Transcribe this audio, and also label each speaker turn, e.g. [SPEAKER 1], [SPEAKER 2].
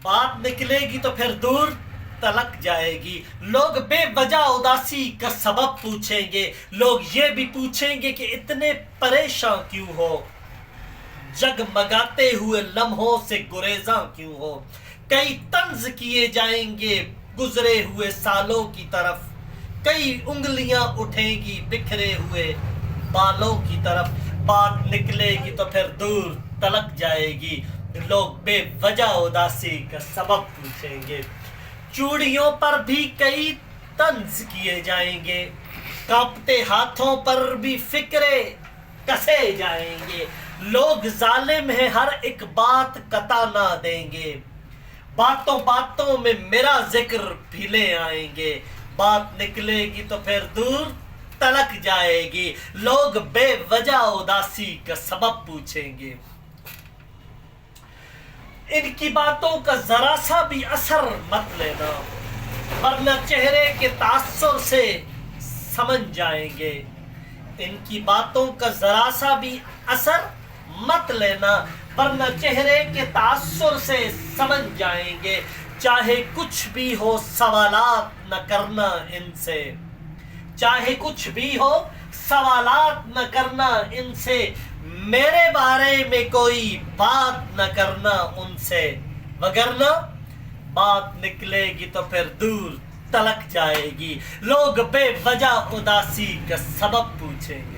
[SPEAKER 1] बात निकलेगी तो फिर दूर तलक जाएगी। लोग बेवजह उदासी का सबब पूछेंगे, लोग ये भी पूछेंगे कि इतने परेशान क्यों हो, जगमगाते हुए लम्हों से गुरेज़ां क्यों हो। कई तंज किए जाएंगे गुजरे हुए सालों की तरफ, कई उंगलियां उठेंगी बिखरे हुए बालों की तरफ। बात निकलेगी तो फिर दूर तलक जाएगी, लोग बेवजह उदासी का सबब पूछेंगे। चूड़ियों पर भी कई तंज किए जाएंगे, कांपते हाथों पर भी फिक्रे कसे जाएंगे। लोग जालिम हैं, हर एक बात कता ना देंगे, बातों बातों में मेरा जिक्र भी ले आएंगे। बात निकलेगी तो फिर दूर तलक जाएगी, लोग बेवजह उदासी का सबब पूछेंगे। इनकी बातों का जरा सा भी असर मत लेना, वरना चेहरे के तासुर से समझ जाएंगे। इनकी बातों का जरा सा भी असर मत लेना, वरना चेहरे के तासुर से समझ जाएंगे। चाहे कुछ भी हो सवालात न करना इनसे, चाहे कुछ भी हो सवालात न करना इनसे, मेरे बारे में कोई बात न करना उनसे, वगरना बात निकलेगी तो फिर दूर तलक जाएगी, लोग बेवजह उदासी का सबब पूछेंगे।